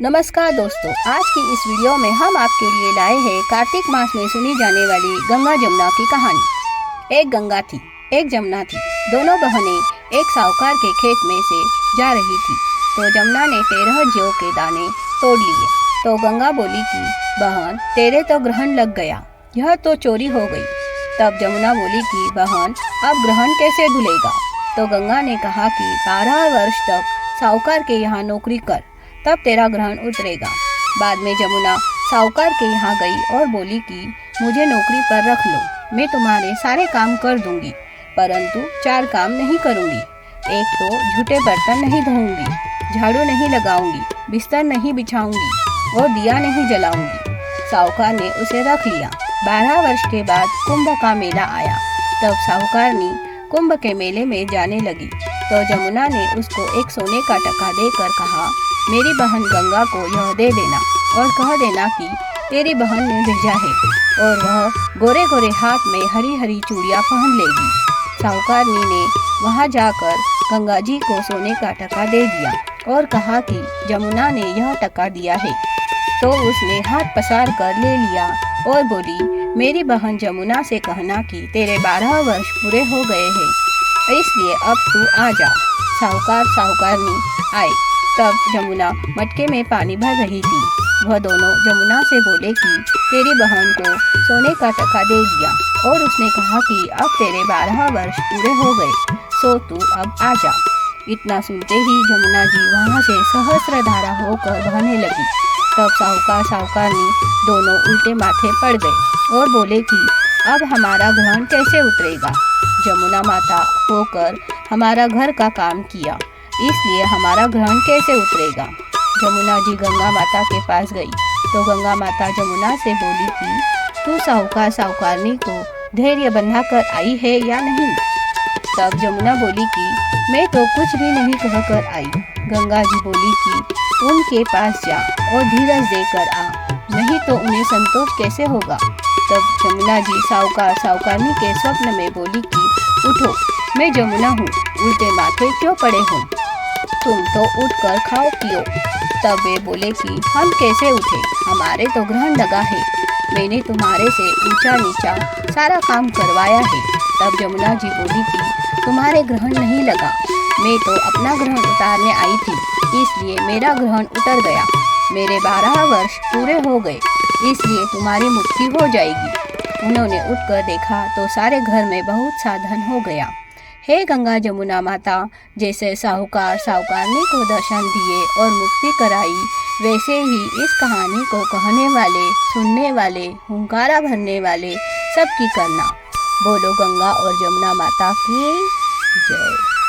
नमस्कार दोस्तों, आज की इस वीडियो में हम आपके लिए लाए हैं कार्तिक मास में सुनी जाने वाली गंगा जमुना की कहानी। एक गंगा थी, एक जमुना थी। दोनों बहनें एक साहूकार के खेत में से जा रही थी तो जमुना ने 13 जौ के दाने तोड़ लिए। तो गंगा बोली कि बहन, तेरे तो ग्रहण लग गया, यह तो चोरी हो गई। तब जमुना बोली कि बहन, अब ग्रहण कैसे धुलेगा। तो गंगा ने कहा कि 12 वर्ष तक साहूकार के यहाँ नौकरी कर, तब तेरा ग्रहण उतरेगा। बाद में जमुना साहूकार के यहाँ गई और बोली कि मुझे नौकरी पर रख लो, मैं तुम्हारे सारे काम कर दूंगी, परंतु 4 काम नहीं करूंगी। एक तो झूठे बर्तन नहीं धोऊंगी, झाड़ू नहीं लगाऊंगी, बिस्तर नहीं बिछाऊंगी और दिया नहीं जलाऊंगी। साहूकार ने उसे रख लिया। 12 वर्ष के बाद कुंभ का मेला आया। तब साहूकारनी कुंभ के मेले में जाने लगी तो जमुना ने उसको एक सोने का टका देकर कहा, मेरी बहन गंगा को यह दे देना और कह देना कि तेरी बहन ने भेजा है, और वह गोरे गोरे हाथ में हरी हरी चूड़ियाँ पहन लेगी। साहूकारनी ने वहाँ जाकर गंगा जी को सोने का टका दे दिया और कहा कि जमुना ने यह टका दिया है। तो उसने हाथ पसार कर ले लिया और बोली, मेरी बहन जमुना से कहना कि तेरे 12 वर्ष पूरे हो गए हैं, इसलिए अब तू आ जा। साहूकार साहूकारनी आए। तब जमुना मटके में पानी भर रही थी। वह दोनों जमुना से बोले कि तेरी बहन को सोने का टका दे दिया, और उसने कहा कि अब तेरे 12 वर्ष पूरे हो गए, सो तू अब आ जा। इतना सुनते ही जमुना जी वहाँ से सहस्त्रधारा होकर बहने लगी। तब साहूकार साहूकारनी दोनों उल्टे माथे पड़ गए और बोले कि अब हमारा ग्रहण कैसे उतरेगा। जमुना माता होकर हमारा घर का काम किया, इसलिए हमारा ग्रहण कैसे उतरेगा। जमुना जी गंगा माता के पास गई तो गंगा माता जमुना से बोली कि तू साहूकार साहूकारनी को धैर्य बंधा कर आई है या नहीं। तब जमुना बोली कि मैं तो कुछ भी नहीं कहकर आई। गंगा जी बोली कि उनके पास जा और धीरज देकर आ, नहीं तो उन्हें संतोष कैसे होगा। तब जमुना जी साहूकार साहूकारनी के स्वप्न में बोली कि उठो, मैं जमुना हूँ, उल्टे माथे क्यों पड़े हो, तुम तो उठकर खाओ पियो। तब वे बोले कि हम कैसे उठे, हमारे तो ग्रहण लगा है, मैंने तुम्हारे से ऊंचा नीचा सारा काम करवाया है। तब जमुना जी बोली कि तुम्हारे ग्रहण नहीं लगा, मैं तो अपना ग्रहण उतारने आई थी, इसलिए मेरा ग्रहण उतर गया। मेरे 12 वर्ष पूरे हो गए, इसलिए तुम्हारी मुक्ति हो जाएगी। उन्होंने उठकर देखा तो सारे घर में बहुत सा धन हो गया। हे गंगा जमुना माता, जैसे साहूकार साहूकारनी को दर्शन दिए और मुक्ति कराई, वैसे ही इस कहानी को कहने वाले, सुनने वाले, हुंकारा भरने वाले सबकी करना। बोलो गंगा और जमुना माता की जय।